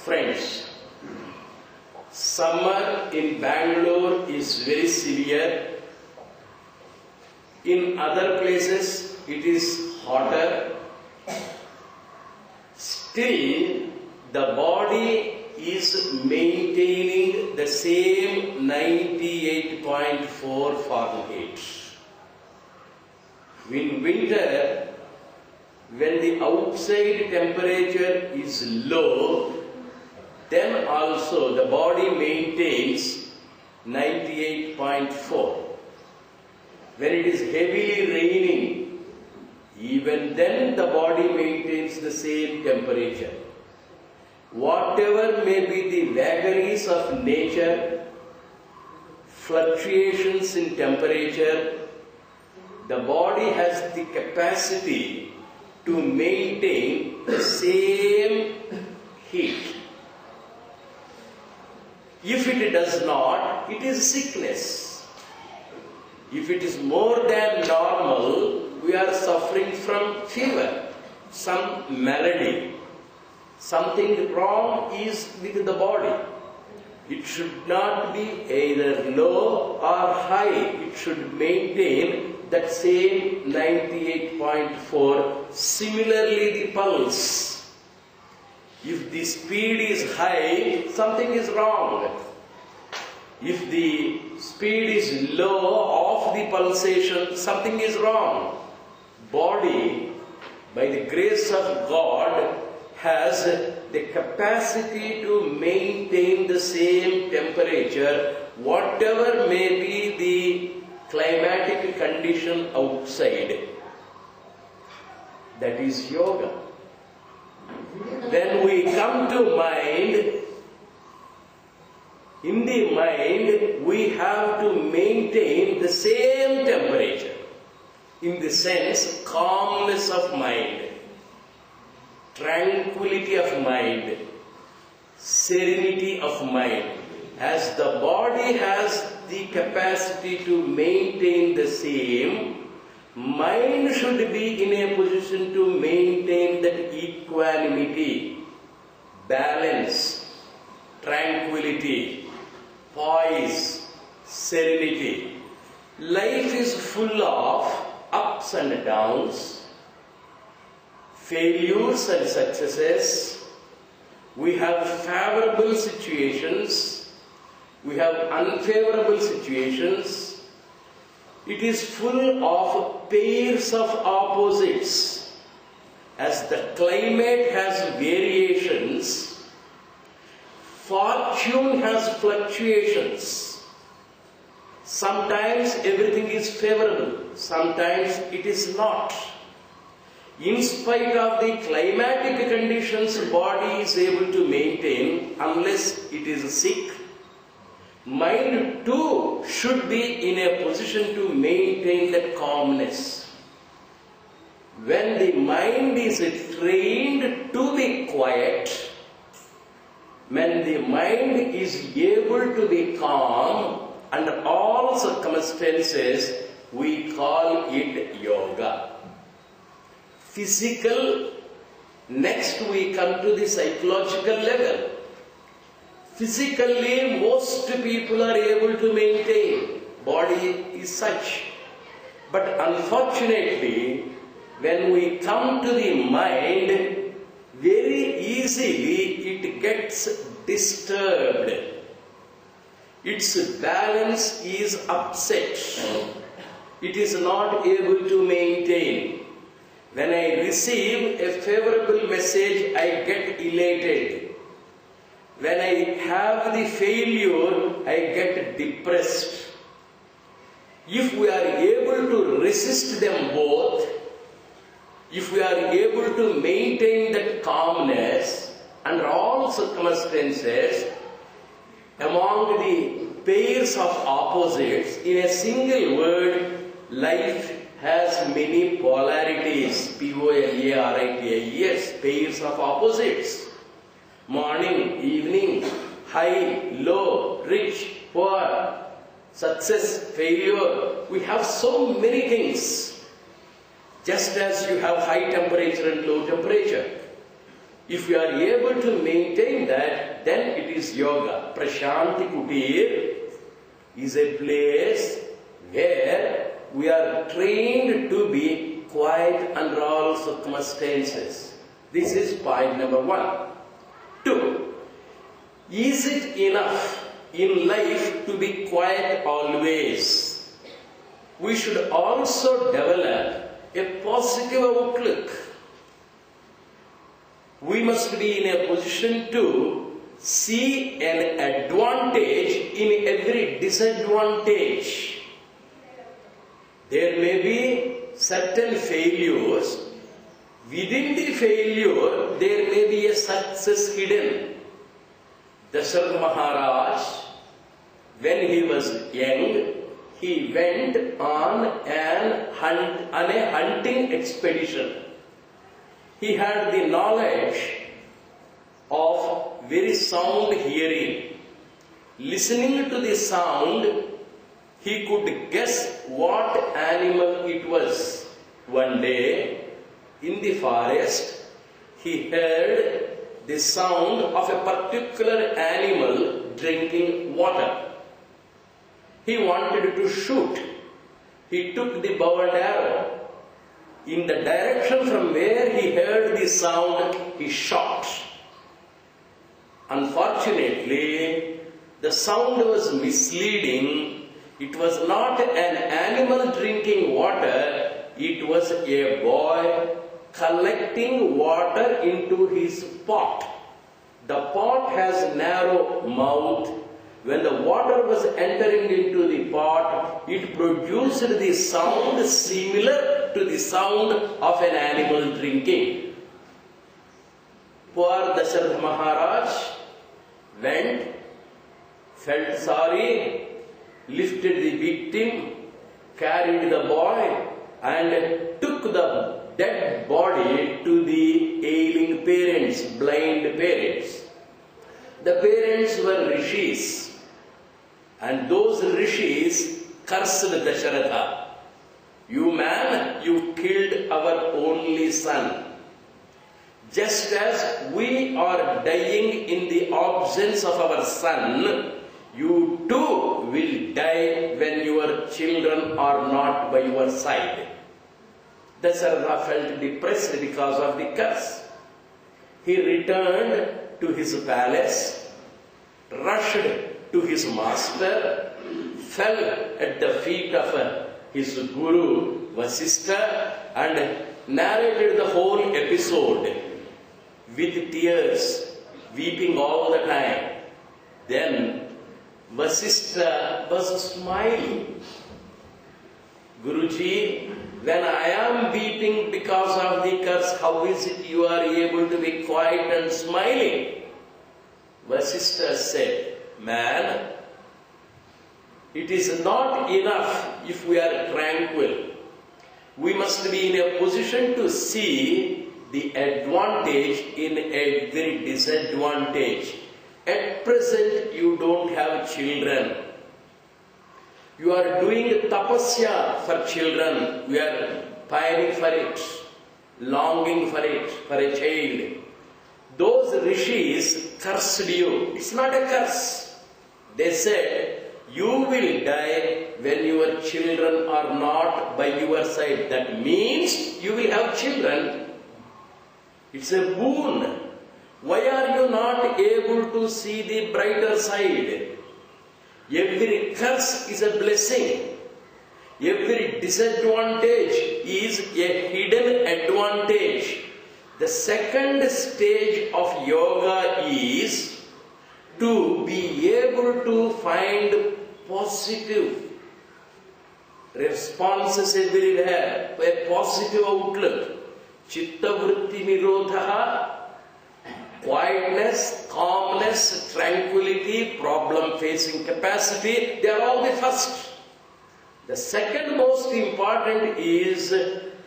Friends, summer in Bangalore is very severe. In other places it is hotter. Still, the body is maintaining the same 98.4 Fahrenheit. In winter, when the outside temperature is low, then also the body maintains 98.4. When it is heavily raining, even then the body maintains the same temperature. Whatever may be the vagaries of nature, fluctuations in temperature, the body has the capacity to maintain the same heat. If it does not, it is sickness. If it is more than normal, we are suffering from fever, some malady. Something wrong is with the body. It should not be either low or high. It should maintain that same 98.4. Similarly, the pulse. If the speed is high, something is wrong. If the speed is low of the pulsation, something is wrong. Body, by the grace of God, has the capacity to maintain the same temperature, whatever may be the climatic condition outside. That is yoga. When we come to mind, in the mind we have to maintain the same temperature. In the sense, calmness of mind, tranquility of mind, serenity of mind. As the body has the capacity to maintain the same, mind should be in a position to maintain that equanimity, balance, tranquility, poise, serenity. Life is full of ups and downs, failures and successes. We have favorable situations, we have unfavorable situations. It is full of pairs of opposites. As the climate has variations, fortune has fluctuations. Sometimes everything is favorable, sometimes it is not. In spite of the climatic conditions, body is able to maintain unless it is sick. Mind too should be in a position to maintain that calmness. When the mind is trained to be quiet, when the mind is able to be calm under all circumstances, we call it yoga. Physical, next we come to the psychological level. Physically, most people are able to maintain. Body is such. But unfortunately, when we come to the mind, very easily it gets disturbed. Its balance is upset. it is not able to maintain. When I receive a favorable message, I get elated. When I have the failure, I get depressed. If we are able to resist them both, if we are able to maintain that calmness under all circumstances, among the pairs of opposites, in a single word, life has many polarities. P-O-L-A-R-I-T-I-E-S, pairs of opposites. Morning, evening, high, low, rich, poor, success, failure. We have so many things. Just as you have high temperature and low temperature. If you are able to maintain that, then it is yoga. Prashanti Kutir is a place where we are trained to be quiet under all circumstances. This is point number 1. 2. Is it enough in life to be quiet always? We should also develop a positive outlook. We must be in a position to see an advantage in every disadvantage. There may be certain failures. Within the failure, there may be a success hidden. Dasharatha Maharaj, when he was young, he went on a hunting expedition. He had the knowledge of very sound hearing. Listening to the sound, he could guess what animal it was. One day, in the forest, he heard the sound of a particular animal drinking water. He wanted to shoot. He took the bow and arrow. In the direction from where he heard the sound, he shot. Unfortunately, the sound was misleading. It was not an animal drinking water. It was a boy collecting water into his pot. The pot has narrow mouth. When the water was entering into the pot, it produced the sound similar to the sound of an animal drinking. Poor Dasharatha Maharaj went, felt sorry, lifted the victim, carried the boy, and took the dead body to the ailing parents, blind parents. The parents were rishis. And those rishis cursed Dasharatha. You man, you killed our only son. Just as we are dying in the absence of our son, you too will die when your children are not by your side. Dasharatha felt depressed because of the curse. He returned to his palace, rushed to his master, fell at the feet of his guru Vasishtha and narrated the whole episode with tears, weeping all the time. Then Vasishtha was smiling. Guruji, when I am weeping because of the curse, how is it you are able to be quiet and smiling? Vasishtha said, man, it is not enough if we are tranquil. We must be in a position to see the advantage in every disadvantage. At present, you don't have children. You are doing tapasya for children. We are pining for it, longing for it, for a child. Those rishis cursed you. It's not a curse. They said, you will die when your children are not by your side. That means you will have children. It's a boon. Why are you not able to see the brighter side? Every curse is a blessing. Every disadvantage is a hidden advantage. The second stage of yoga is to be able to find positive responses everywhere, a positive outlook. Chitta vritti nirodha, quietness, calmness, tranquility, problem facing capacity, they are all the first. The second most important is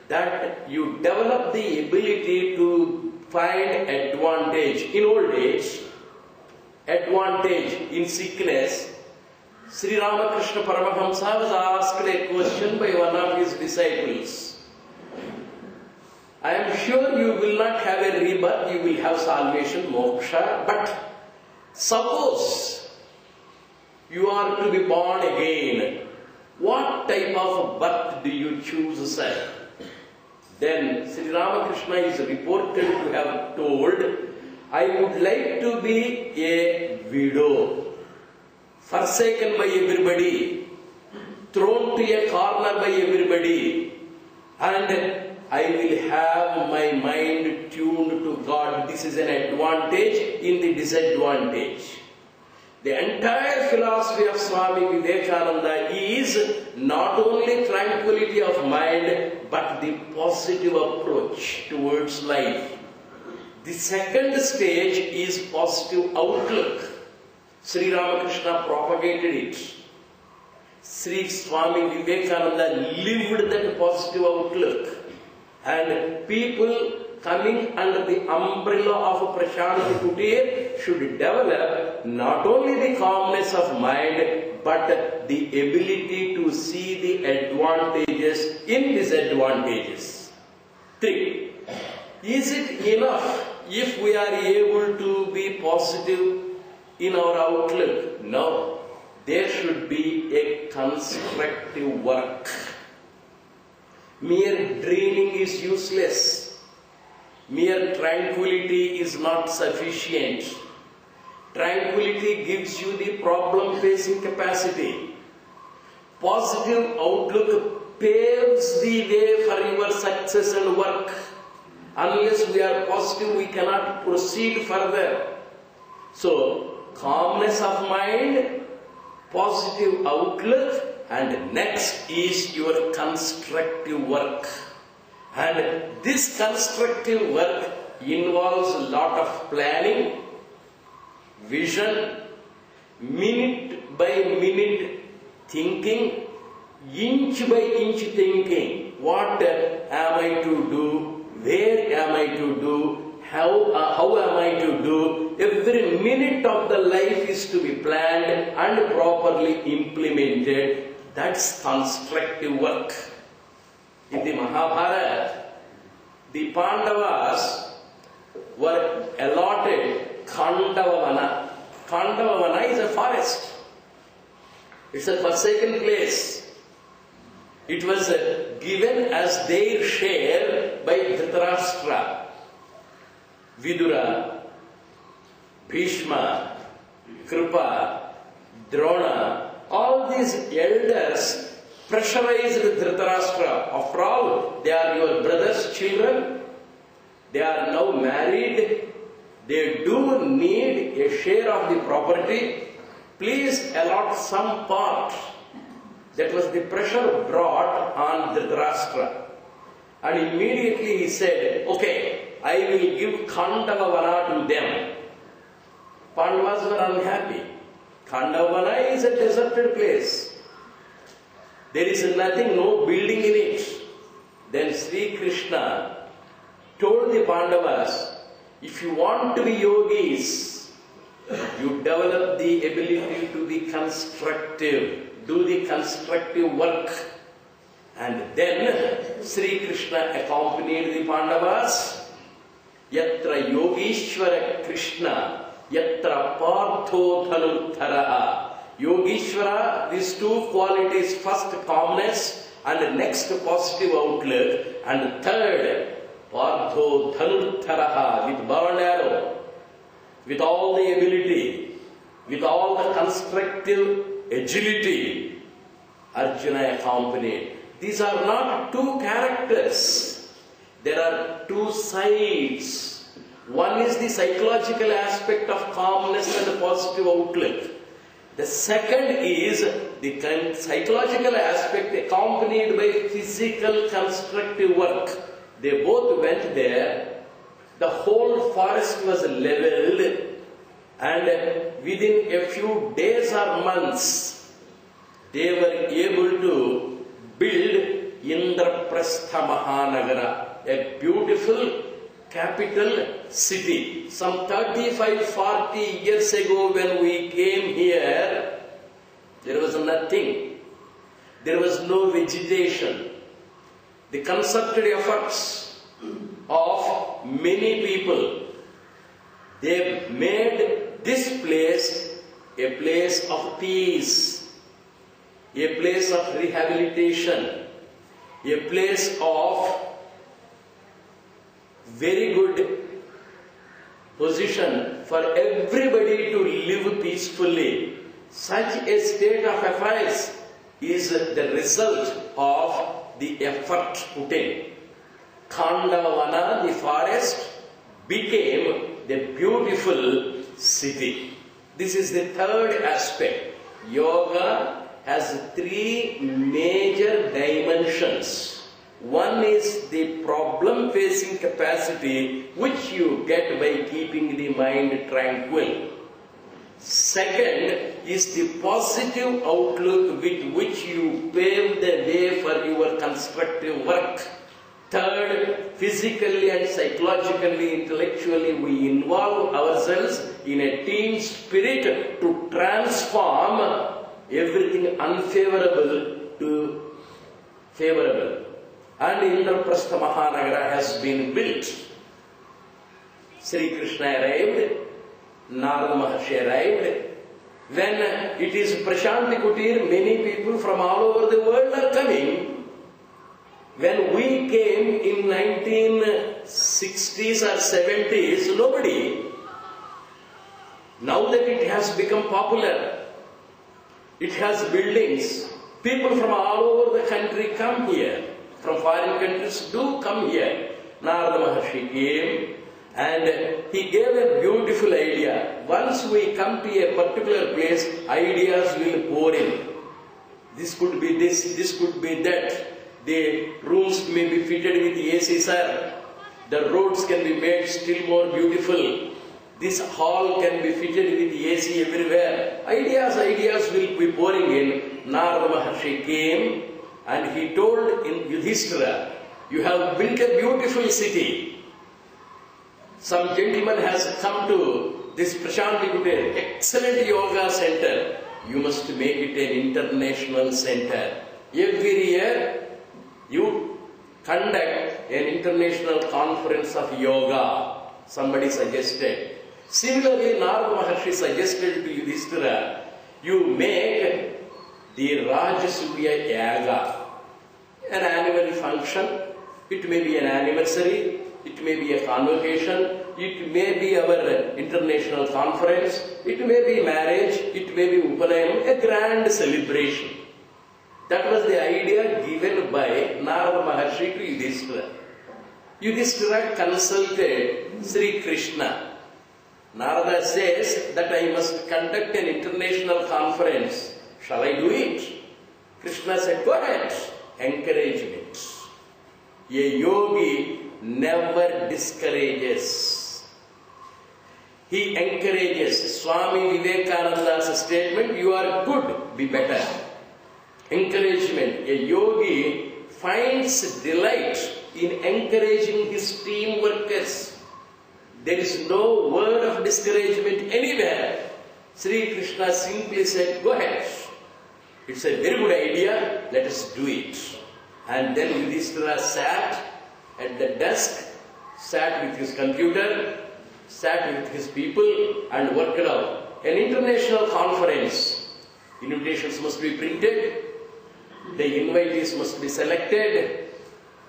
that you develop the ability to find advantage. In old age, advantage in sickness, Sri Ramakrishna Paramahamsa was asked a question by one of his disciples. I am sure you will not have a rebirth, you will have salvation, moksha, but suppose you are to be born again, what type of birth do you choose, sir? Then Sri Ramakrishna is reported to have told, I would like to be a widow, forsaken by everybody, thrown to a corner by everybody, and I will have my mind tuned to God. This is an advantage in the disadvantage. The entire philosophy of Swami Vivekananda is not only tranquility of mind, but the positive approach towards life. The second stage is positive outlook. Sri Ramakrishna propagated it. Sri Swami Vivekananda lived that positive outlook. And people coming under the umbrella of Prashanti Kutir should develop not only the calmness of mind, but the ability to see the advantages in disadvantages. 3. Is it enough if we are able to be positive in our outlook? No. There should be a constructive work. Mere dreaming is useless. Mere tranquility is not sufficient. Tranquility gives you the problem-facing capacity. Positive outlook paves the way for your success and work. Unless we are positive, we cannot proceed further. So, calmness of mind, positive outlook, and next is your constructive work. And this constructive work involves a lot of planning, vision, minute by minute thinking, inch by inch thinking. What am I to do? Where am I to do? How am I to do? Every minute of the life is to be planned and properly implemented. That's constructive work. In the Mahabharata, the Pandavas were allotted Khandavavana. Khandavavana is a forest. It's a forsaken place. It was given as their share by Dhritarashtra, Vidura, Bhishma, Kripa, Drona. All these elders pressurized Dhritarashtra. After all, they are your brother's children. They are now married. They do need a share of the property. Please allot some part. That was the pressure brought on Dhritarashtra. And immediately he said, okay, I will give Khandavavana to them. Pandavas were unhappy. Khandavavana is a deserted place. There is nothing, no building in it. Then Sri Krishna told the Pandavas, if you want to be yogis, you develop the ability to be constructive, do the constructive work. And then Sri Krishna accompanied the Pandavas. Yatra Yogishvara Krishna, Yatra Partho Dhanuddharaha. Yogishvara, these two qualities, first calmness and next positive outlook, and third Partho Dhanuddharaha, with bow and arrow, with all the ability, with all the constructive agility, Arjuna accompanied. These are not two characters. There are two sides. One is the psychological aspect of calmness and a positive outlook. The second is the psychological aspect accompanied by physical constructive work. They both went there. The whole forest was leveled, and within a few days or months, they were able to build Indraprastha Mahanagara, a beautiful capital city. Some 35-40 years ago when we came here, there was nothing. There was no vegetation. The concerted efforts of many people, they made this place a place of peace, a place of rehabilitation, a place of very good position for everybody to live peacefully. Such a state of affairs is the result of the effort put in. Khandavana, the forest, became the beautiful city. This is the third aspect. Yoga has three major dimensions. One is the problem-facing capacity which you get by keeping the mind tranquil. Second is the positive outlook with which you pave the way for your constructive work. Third, physically and psychologically, intellectually, we involve ourselves in a team spirit to transform everything unfavorable to favorable. And Indraprastha Mahanagara has been built. Sri Krishna arrived, Narada Maharshi arrived. When it is Prashanti Kutir, many people from all over the world are coming. When we came in 1960s or 70s, nobody. Now that it has become popular, it has buildings. People from all over the country come here. From foreign countries do come here. Narada Maharshi came and he gave a beautiful idea. Once we come to a particular place, ideas will pour in. This could be this could be that. The rooms may be fitted with AC, sir. The roads can be made still more beautiful. This hall can be fitted with AC everywhere. Ideas will be pouring in. Narada Maharshi came and he told in Yudhishthira, you have built a beautiful city. Some gentleman has come to this Prashanti Kutir, excellent yoga center. You must make it an international center. Every year, you conduct an international conference of yoga. Somebody suggested. Similarly, Narada Maharshi suggested to Yudhishthira, you make the Rajasuya Yaga, an annual function. It may be an anniversary, it may be a convocation, it may be our international conference, it may be marriage, it may be Upanayam, a grand celebration. That was the idea given by Narada Maharshi to Yudhishthira. Yudhishthira consulted Sri Krishna. Narada says that I must conduct an international conference. Shall I do it? Krishna said, go ahead. Encouragement. A yogi never discourages. He encourages. Swami Vivekananda's statement, you are good, be better. Encouragement. A yogi finds delight in encouraging his team workers. There is no word of discouragement anywhere. Sri Krishna simply said, go ahead. It's a very good idea, let us do it. And then Yudhishthira sat at the desk, sat with his computer, sat with his people and worked out an international conference. Invitations must be printed, the invitees must be selected,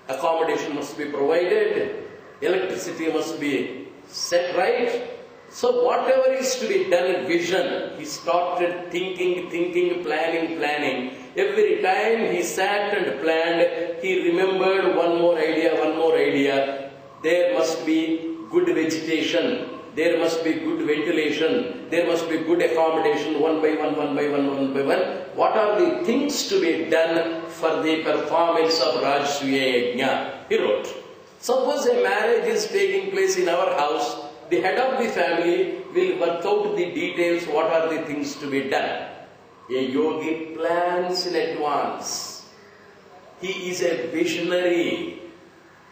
accommodation must be provided, electricity must be set right. So whatever is to be done, vision, he started thinking, planning. Every time he sat and planned, he remembered one more idea, one more idea. There must be good vegetation. There must be good ventilation. There must be good accommodation, one by one, one by one, one by one. What are the things to be done for the performance of Rajasuya Yajna? He wrote. Suppose a marriage is taking place in our house, the head of the family will work out the details, what are the things to be done. A yogi plans in advance. He is a visionary.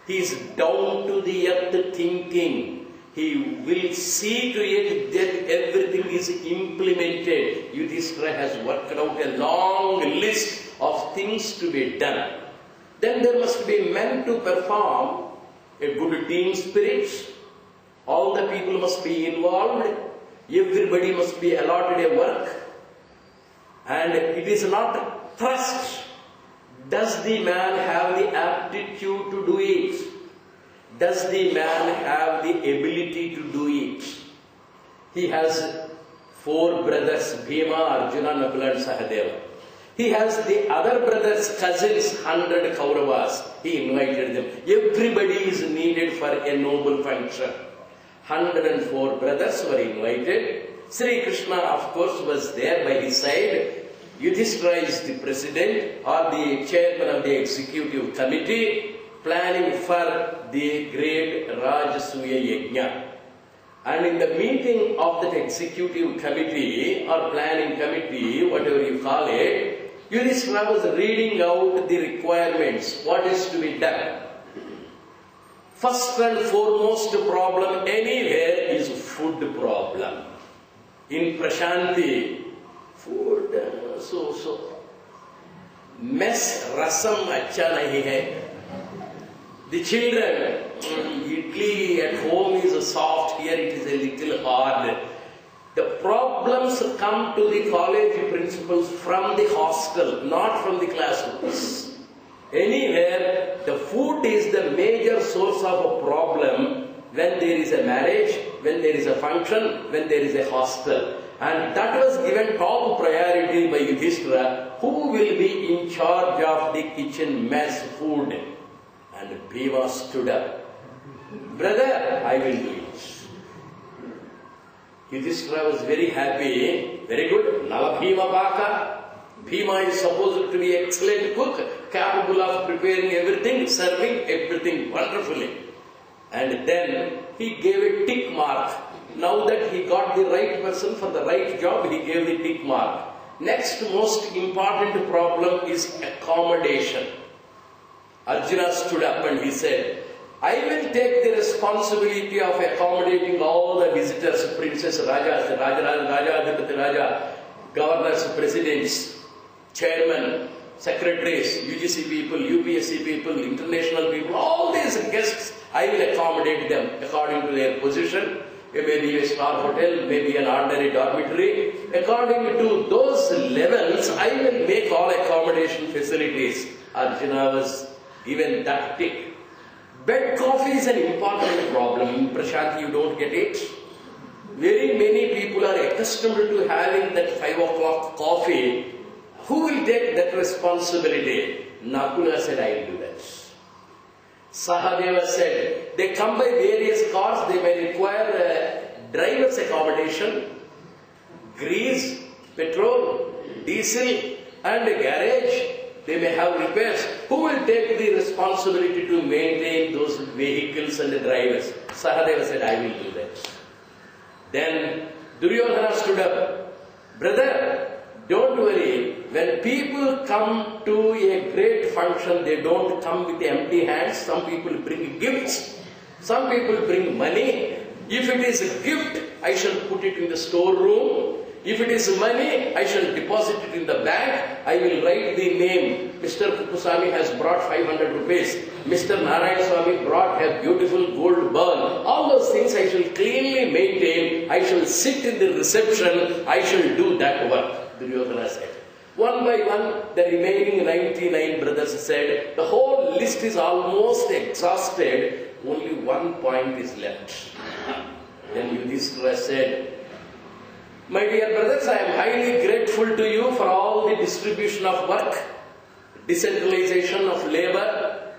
He is down to the earth thinking. He will see to it that everything is implemented. Yudhishthira has worked out a long list of things to be done. Then there must be men to perform, a good team spirit. All the people must be involved. Everybody must be allotted a work. And it is not thrust. Does the man have the aptitude to do it? Does the man have the ability to do it? He has 4 brothers, Bhima, Arjuna, Nakula and Sahadeva. He has the other brothers, cousins, 100 Kauravas. He invited them. Everybody is needed for a noble function. 104 brothers were invited. Sri Krishna, of course, was there by his side. Yudhishthira is the president or the chairman of the executive committee, planning for the great Rajasuya Yajna. And in the meeting of that executive committee or planning committee, whatever you call it, Yudhishthira was reading out the requirements, what is to be done. First and foremost problem anywhere is food problem. In Prashanti, food so. Mess rasam acha nahi hai. The children, idli at home is soft, here it is a little hard. The problems come to the college principals from the hostel, not from the classrooms. Anywhere, the food is the major source of a problem when there is a marriage, when there is a function, when there is a hostel. And that was given top priority by Yudhishthira, who will be in charge of the kitchen mess food. And Bhima stood up. Brother, I will do it. Yudhishthira was very happy. Very good. Nala Bhima Baka. Bhima is supposed to be an excellent cook, capable of preparing everything, serving everything wonderfully. And then he gave a tick mark. Now that he got the right person for the right job, he gave the tick mark. Next most important problem is accommodation. Arjuna stood up and he said, I will take the responsibility of accommodating all the visitors, princes, rajas, Raja, governors, presidents, chairmen, secretaries, UGC people, UPSC people, international people, all these guests, I will accommodate them according to their position. It may be a star hotel, maybe an ordinary dormitory. According to those levels, I will make all accommodation facilities. Arjuna was given that tick. Bed coffee is an important problem. In Prashanti, you don't get it. Very many people are accustomed to having that 5 o'clock coffee. Who will take that responsibility? Nakula said, I will do that. Sahadeva said, they come by various cars, they may require driver's accommodation, grease, petrol, diesel and a garage. They may have repairs. Who will take the responsibility to maintain those vehicles and the drivers? Sahadeva said, I will do that. Then Duryodhana stood up. Brother, don't worry. When people come to a great function, they don't come with empty hands. Some people bring gifts. Some people bring money. If it is a gift, I shall put it in the storeroom. If it is money, I shall deposit it in the bank. I will write the name. Mr. Kuppuswamy has brought 500 rupees. Mr. Narayan Swami brought a beautiful gold ball. All those things I shall cleanly maintain. I shall sit in the reception. I shall do that work, Duryodhana said. One by one, the remaining 99 brothers said, the whole list is almost exhausted. Only one point is left. Then Yudhishthira said, My dear brothers, I am highly grateful to you for all the distribution of work, decentralization of labor.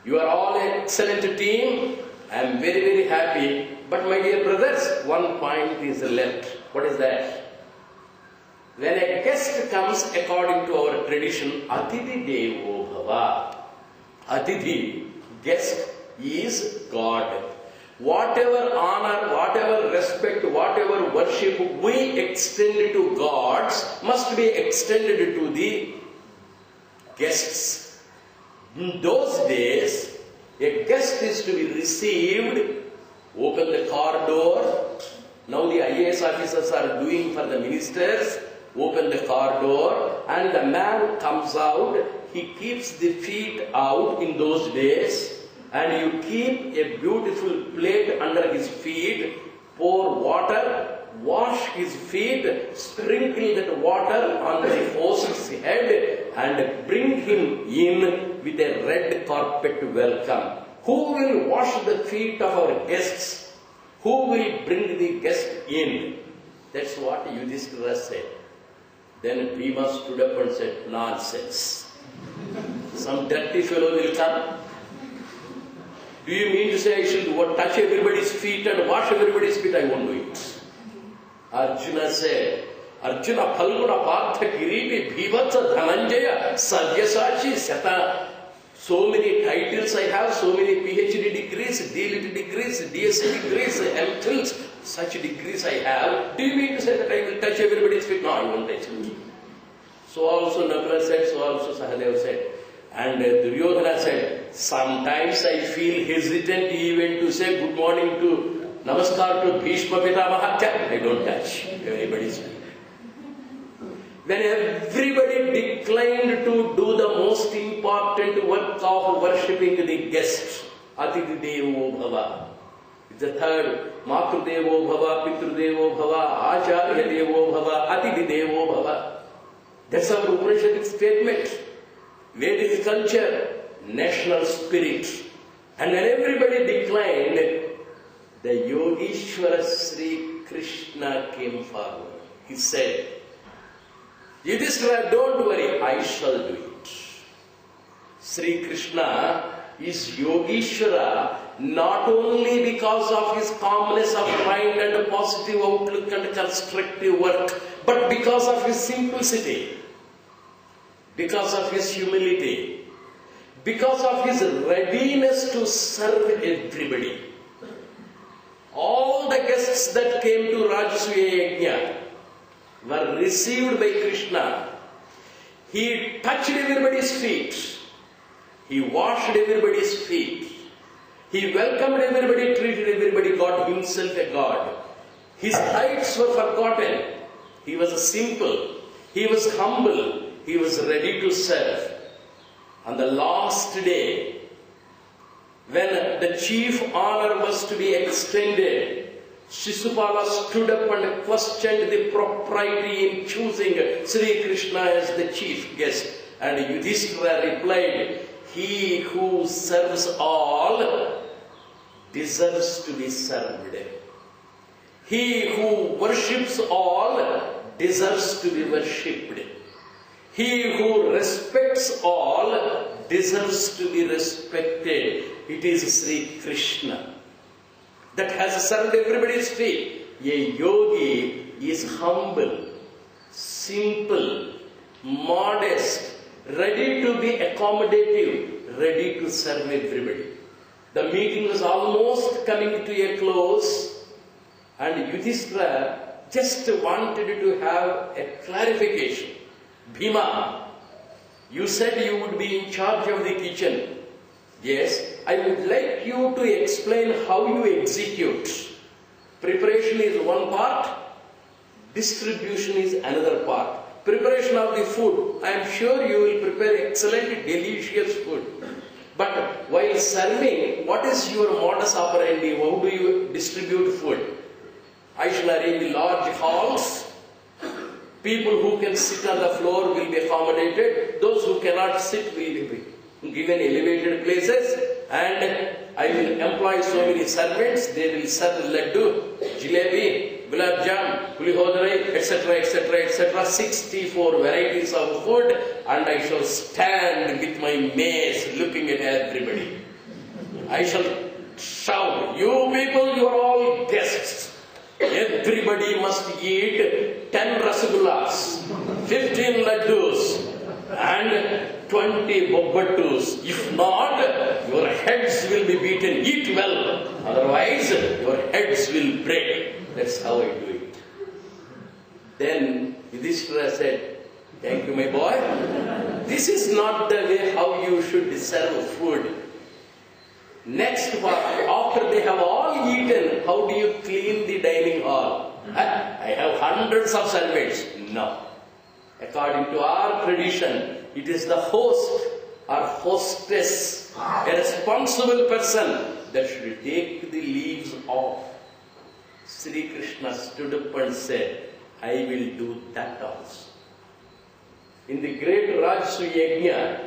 You are all an excellent team. I am very, very happy. But my dear brothers, one point is left. What is that? When a guest comes according to our tradition, Atithi Devo Bhava. Atithi, guest, is God. Whatever honor, whatever respect, whatever worship we extend to gods must be extended to the guests. In those days, a guest is to be received, open the car door. Now the IAS officers are doing for the ministers, open the car door, and the man comes out. He keeps the feet out in those days, and you keep a beautiful plate under his feet, pour water, wash his feet, sprinkle that water on the host's head, and bring him in with a red carpet welcome. Who will wash the feet of our guests? Who will bring the guest in? That's what Yudhishthira said. Then Bhima stood up and said, nonsense. Some dirty fellow will come. Do you mean to say I should touch everybody's feet and wash everybody's feet? I won't do it. Arjuna said, Arjuna Phalguna Partha Kiripi Bhivatsa Dhananjaya Sadhyasachi Sata. So many titles I have, so many PhD degrees, DLiT degrees, DSc degrees, MPhils, such degrees I have. Do you mean to say that I will touch everybody's feet? No, I won't touch it. So also Nakula said, so also Sahadeva said. And Duryodhana said, sometimes I feel hesitant even to say good morning to Namaskar to Bhishma Pitamaha. I don't touch everybody's feet. When everybody declined to do the most important work of worshipping the guest, Atithi Devo Bhava. The third, Matru Devo Bhava, Pitru Devo Bhava, Acharya Devo Bhava, Atithi Devo Bhava. That's our Upanishadic statement. Vedic culture, national spirit. And when everybody declined, the Yogeshwara Sri Krishna came forward. He said, Yudhishthira, don't worry, I shall do it. Sri Krishna is Yogeshwara not only because of his calmness of mind and positive outlook and constructive work, but because of his simplicity, because of his humility, because of his readiness to serve everybody. All the guests that came to Rajasuya Yajna were received by Krishna. He touched everybody's feet. He washed everybody's feet. He welcomed everybody, treated everybody, got himself a god. His heights were forgotten. He was simple. He was humble. He was ready to serve. On the last day, when the chief honor was to be extended, Shishupala stood up and questioned the propriety in choosing Sri Krishna as the chief guest. And Yudhishthira replied, he who serves all deserves to be served. He who worships all deserves to be worshipped. He who respects all deserves to be respected. It is Sri Krishna that has served everybody's feet. A yogi is humble, simple, modest, ready to be accommodative, ready to serve everybody. The meeting was almost coming to a close, and Yudhishthira just wanted to have a clarification. Bhima, you said you would be in charge of the kitchen. Yes, I would like you to explain how you execute. Preparation is one part, distribution is another part. Preparation of the food, I am sure you will prepare excellent, delicious food. But while serving, what is your modus operandi? How do you distribute food? I shall arrange large halls. People who can sit on the floor will be accommodated. Those who cannot sit will be given elevated places. And I will employ so many servants. They will serve laddu, jalebi, gulab jam, pulihodare, etc., etc., etc., 64 varieties of food, and I shall stand with my mace looking at everybody. I shall shout, you people, you are all guests. Everybody must eat 10 rasagullas, 15 laddus, and 20 bobbattus. If not, your heads will be beaten. Eat well, otherwise your heads will break. That's how I do it. Then Yudhishthira said, thank you, my boy. This is not the way how you should serve food. Next one, after they have all eaten, how do you clean the dining hall? I have hundreds of servants. No. According to our tradition, it is the host or hostess, a responsible person, that should take the leaves off. Sri Krishna stood up and said, I will do that also. In the great Rajsu Yajna,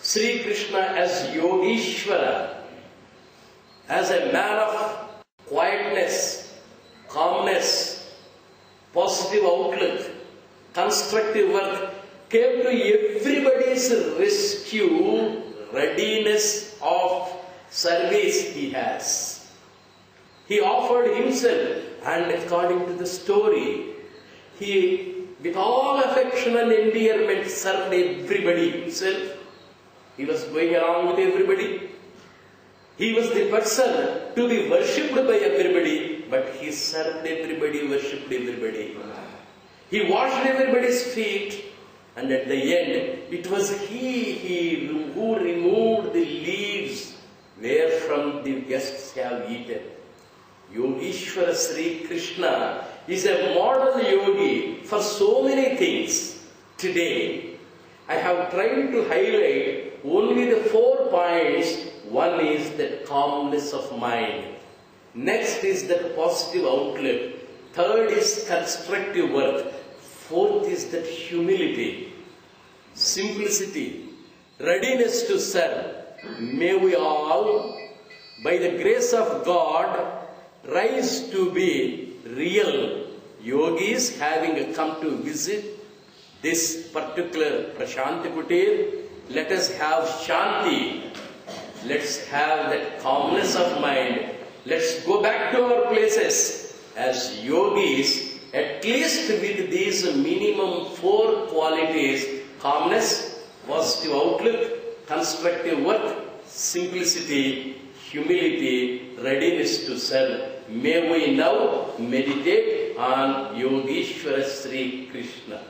Sri Krishna as Yogeshwara, as a man of quietness, calmness, positive outlook, constructive work, came to everybody's rescue, readiness of service he has. He offered himself, and according to the story, he, with all affection and endearment, served everybody himself. He was going along with everybody. He was the person to be worshipped by everybody, but he served everybody, worshipped everybody. He washed everybody's feet, and at the end, it was he who removed the leaves wherefrom the guests have eaten. Yogeshwara Sri Krishna is a model yogi for so many things. Today, I have tried to highlight only the 4 points. One is that calmness of mind. Next is that positive outlook. Third is constructive work. Fourth is that humility, simplicity, readiness to serve. May we all, by the grace of God, rise to be real yogis, having come to visit this particular Prashanti Kutir. Let us have Shanti. Let's have that calmness of mind. Let's go back to our places as yogis, at least with these minimum 4 qualities: calmness, positive outlook, constructive work, simplicity, humility, readiness to serve. May we now meditate on Yogeshwara Sri Krishna.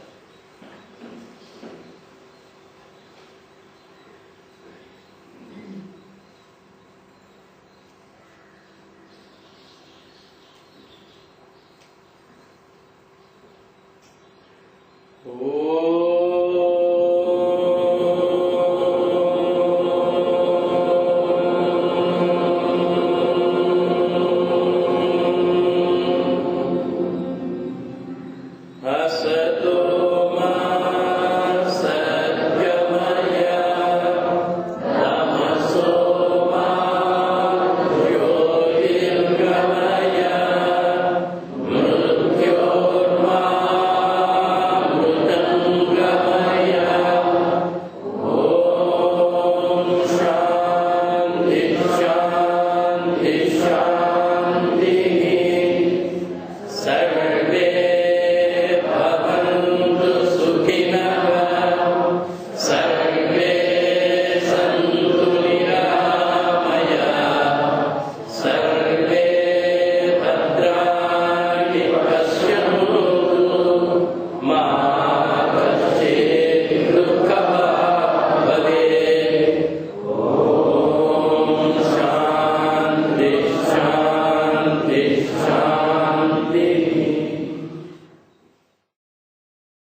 Ma